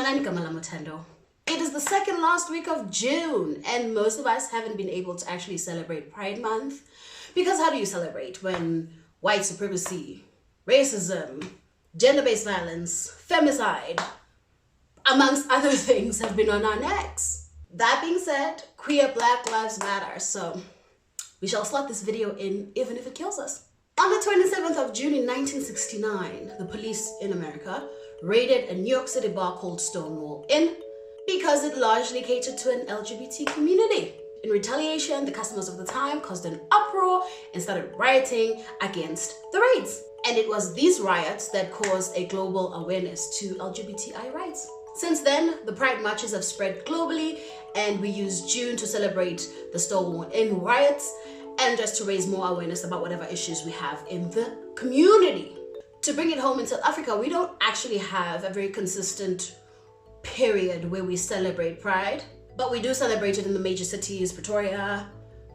Thando. It is the second last week of June, and most of us haven't been able to actually celebrate Pride Month. Because how do you celebrate when white supremacy, racism, gender-based violence, femicide, amongst other things, have been on our necks? That being said, queer Black Lives Matter, so we shall slot this video in even if it kills us. On the 27th of June in 1969, the police in America raided a New York City bar called Stonewall Inn because it largely catered to an LGBT community. In retaliation, the customers of the time caused an uproar and started rioting against the raids. And it was these riots that caused a global awareness to LGBTI rights. Since then, the Pride marches have spread globally, and we use June to celebrate the Stonewall Inn riots and just to raise more awareness about whatever issues we have in the community. To bring it home in South Africa, we don't actually have a very consistent period where we celebrate Pride, but we do celebrate it in the major cities: Pretoria,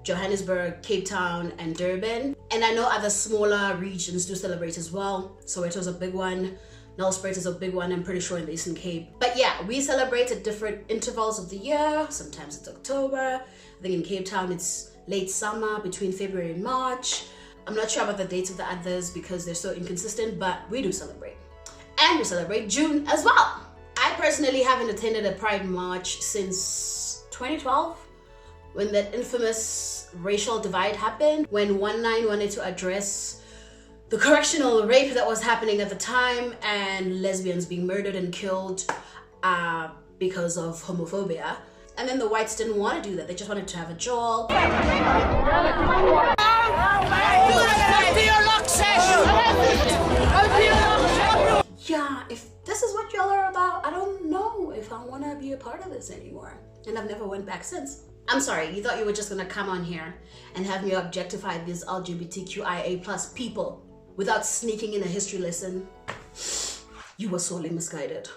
Johannesburg, Cape Town, and Durban. And I know other smaller regions do celebrate as well. Soweto's a big one, Nelspruit is a big one, I'm pretty sure in the Eastern Cape. But yeah, we celebrate at different intervals of the year. Sometimes it's October. I think in Cape Town it's late summer, between February and March. I'm not sure about the dates of the others because they're so inconsistent, but we do celebrate. And we celebrate June as well. I personally haven't attended a Pride March since 2012, when that infamous racial divide happened, when 19 wanted to address the correctional rape that was happening at the time and lesbians being murdered and killed because of homophobia. And then the whites didn't want to do that. They just wanted to have a jaw. Yeah, if this is what y'all are about, I don't know if I want to be a part of this anymore. And I've never went back since. I'm sorry, you thought you were just gonna come on here and have me objectify these LGBTQIA plus people without sneaking in a history lesson? You were sorely misguided.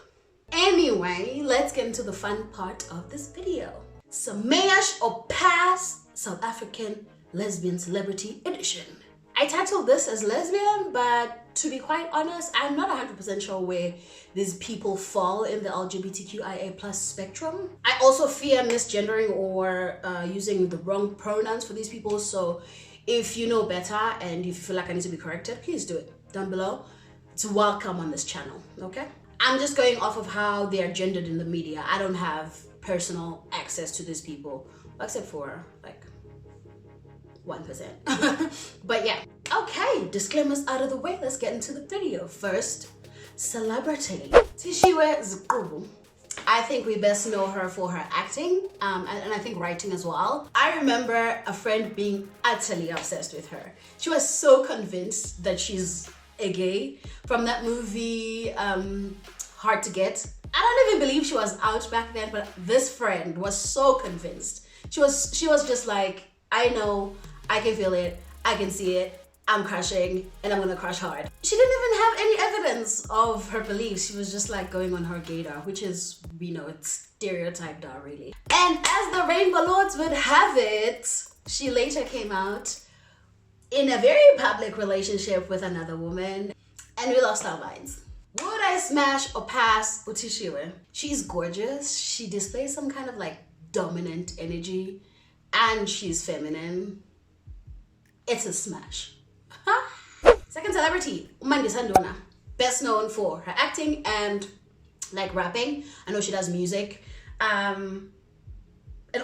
Anyway, let's get into the fun part of this video. Smash or Pass South African Lesbian Celebrity Edition. I titled this as Lesbian, but to be quite honest, I'm not 100% sure where these people fall in the LGBTQIA plus spectrum. I also fear misgendering or using the wrong pronouns for these people, so if you know better and if you feel like I need to be corrected, please do it down below. It's welcome on this channel, okay? I'm just going off of how they are gendered in the media. I don't have personal access to these people, except for like 1%. But yeah, okay, disclaimers out of the way, let's get into the video. First, celebrity. Tishiwe Zikubu. I think we best know her for her acting and I think writing as well. I remember a friend being utterly obsessed with her. She was so convinced that she's a gay from that movie Hard to Get. I don't even believe she was out back then, but this friend was so convinced. She was just like, I know, I can feel it, I can see it, I'm crushing, and I'm gonna crush hard. She didn't even have any evidence of her beliefs. She was just like going on her gaydar, which is, you know, it's stereotyped out really. And as the Rainbow Lords would have it, she later came out in a very public relationship with another woman, and we lost our minds. Would I smash or pass Utishiwe? She's gorgeous. She displays some kind of like dominant energy, and she's feminine. It's a smash. Second celebrity, Thando. Best known for her acting and like rapping. I know she does music. And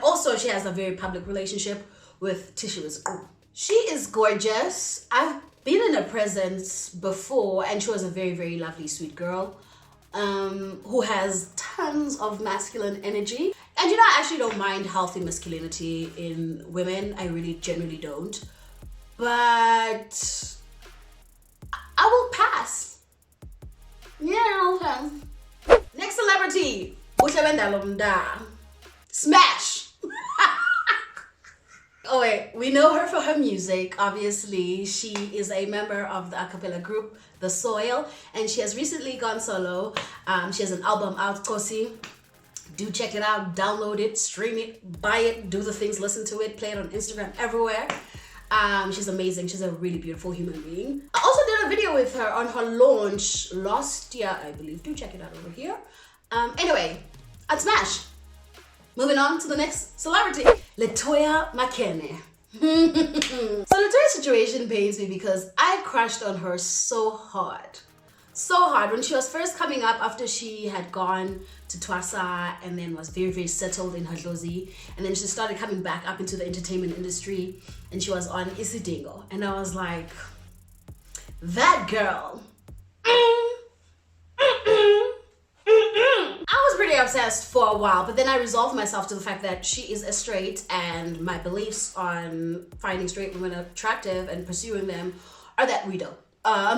also she has a very public relationship with Tishiwe. She is gorgeous. I've been in her presence before, and she was a very, very lovely, sweet girl who has tons of masculine energy. And you know, I actually don't mind healthy masculinity in women. I really generally don't. But I will pass. Yeah, I'll pass. Next celebrity, smash. Oh wait, we know her for her music. Obviously, she is a member of the a cappella group The Soil, and she has recently gone solo. She has an album out, Kosi. Do check it out, download it, stream it, buy it, do the things, listen to it, play it on Instagram, everywhere. She's amazing. She's a really beautiful human being. I also did a video with her on her launch last year, I believe. Do check it out over here. Anyway, I'd smash. Moving on to the next celebrity, Latoya Mckinney. So Latoya's situation pains me because I crushed on her so hard. So hard when she was first coming up after she had gone to Twasa and then was very, very settled in her Dlozi. And then she started coming back up into the entertainment industry and she was on Isidingo. And I was like, that girl. I was pretty obsessed for a while, but then I resolved myself to the fact that she is a straight and my beliefs on finding straight women attractive and pursuing them are that we don't.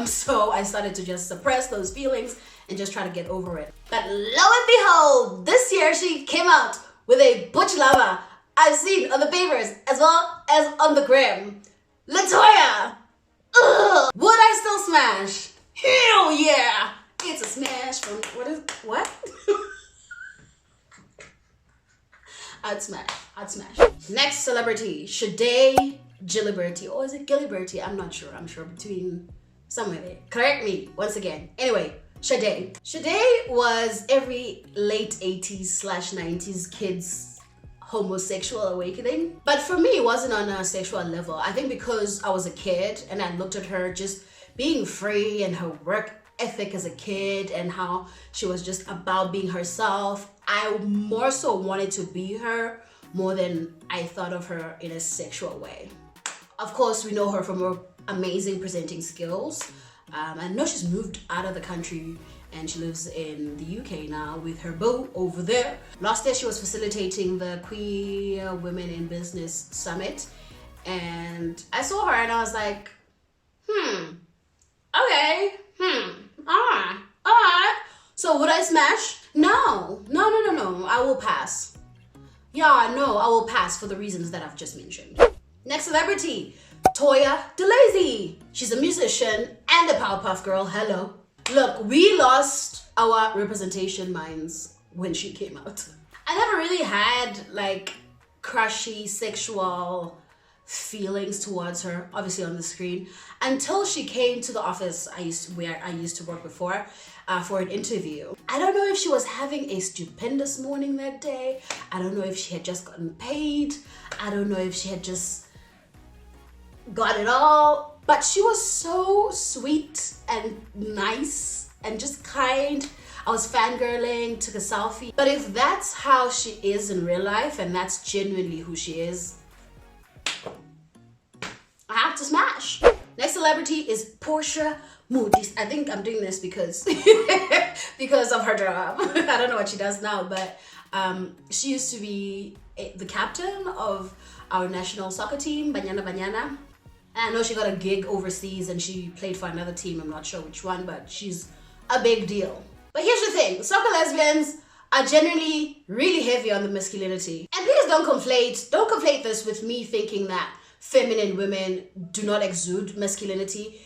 So I started to just suppress those feelings and just try to get over it. But lo and behold, this year she came out with a butch lover I've seen on the papers as well as on the gram. Latoya! Ugh. Would I still smash? Hell yeah! It's a smash from, what? I'd smash. Next celebrity, Shade Gilliberty, or is it Gilliberty? I'm not sure. I'm sure between somewhere there. Correct me once again. Anyway, Shade was every late 80s/90s kids' homosexual awakening. But for me, it wasn't on a sexual level. I think because I was a kid and I looked at her just being free and her work ethic as a kid and how she was just about being herself, I more so wanted to be her more than I thought of her in a sexual way. Of course, we know her from her amazing presenting skills. I know she's moved out of the country and she lives in the UK now with her beau over there. Last year, she was facilitating the Queer Women in Business Summit. And I saw her and I was like, okay, all right. So would I smash? No, I will pass. Yeah, no, I will pass for the reasons that I've just mentioned. Next celebrity, Toya Deluzy. She's a musician and a Powerpuff Girl. Hello. Look, we lost our representation minds when she came out. I never really had like crushy sexual feelings towards her, obviously on the screen, until she came to the office where I used to work before for an interview. I don't know if she was having a stupendous morning that day. I don't know if she had just gotten paid. I don't know if she had just got it all, but she was so sweet and nice and just kind. I was fangirling, took a selfie. But if that's how she is in real life and that's genuinely who she is, I have to smash. Next celebrity is Portia Moody. I think I'm doing this because because of her job. I don't know what she does now, but she used to be the captain of our national soccer team, Banyana. And I know she got a gig overseas and she played for another team. I'm not sure which one, but she's a big deal. But here's the thing, soccer lesbians are generally really heavy on the masculinity. And please don't conflate this with me thinking that feminine women do not exude masculinity,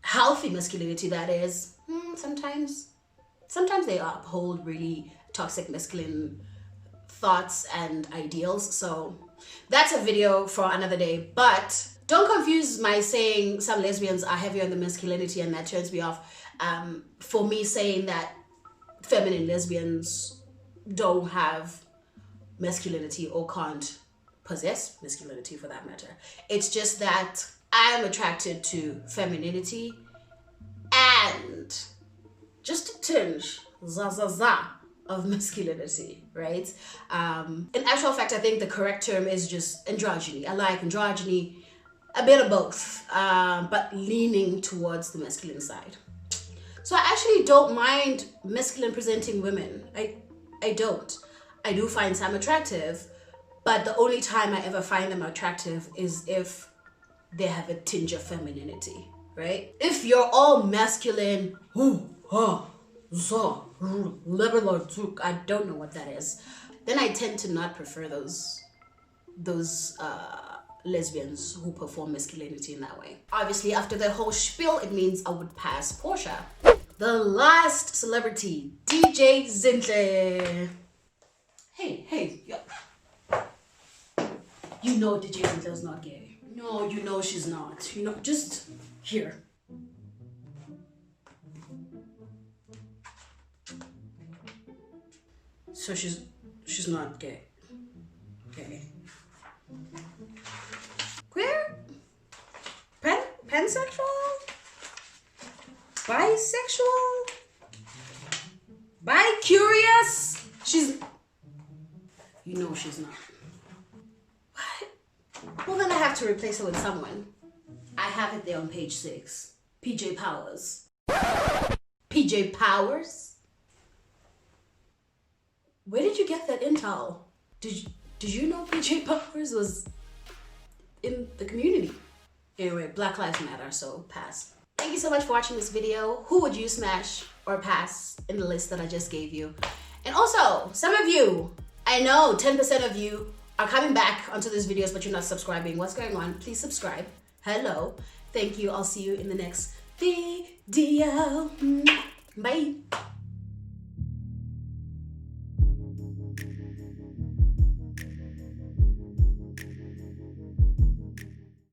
healthy masculinity that is. Sometimes they uphold really toxic masculine thoughts and ideals. So that's a video for another day. But don't confuse my saying some lesbians are heavy on the masculinity and that turns me off for me saying that feminine lesbians don't have masculinity or can't possess masculinity for that matter. It's just that I'm attracted to femininity and just a tinge, of masculinity, right? In actual fact, I think the correct term is just androgyny. I like androgyny, a bit of both, but leaning towards the masculine side. So I actually don't mind masculine presenting women. I don't. I do find some attractive, but the only time I ever find them attractive is if they have a tinge of femininity, right? If you're all masculine, I don't know what that is, then I tend to not prefer those lesbians who perform masculinity in that way. Obviously, after the whole spiel, it means I would pass Portia. The last celebrity, DJ Zinhle. Hey, yo. You know DJ Zinhle's not gay. No, you know she's not. You know, just here. So she's not gay. Okay. Queer? Pansexual? Bisexual? Bi-curious? She's... You know she's not. What? Well, then I have to replace her with someone. I have it there on page 6. PJ Powers. PJ Powers? Where did you get that intel? Did you know PJ Powers was in the community? Anyway, Black Lives Matter, so pass. Thank you so much for watching this video. Who would you smash or pass in the list that I just gave you? And also, some of you, I know 10% of you are coming back onto these videos, but you're not subscribing. What's going on? Please subscribe. Hello. Thank you. I'll see you in the next video. Bye.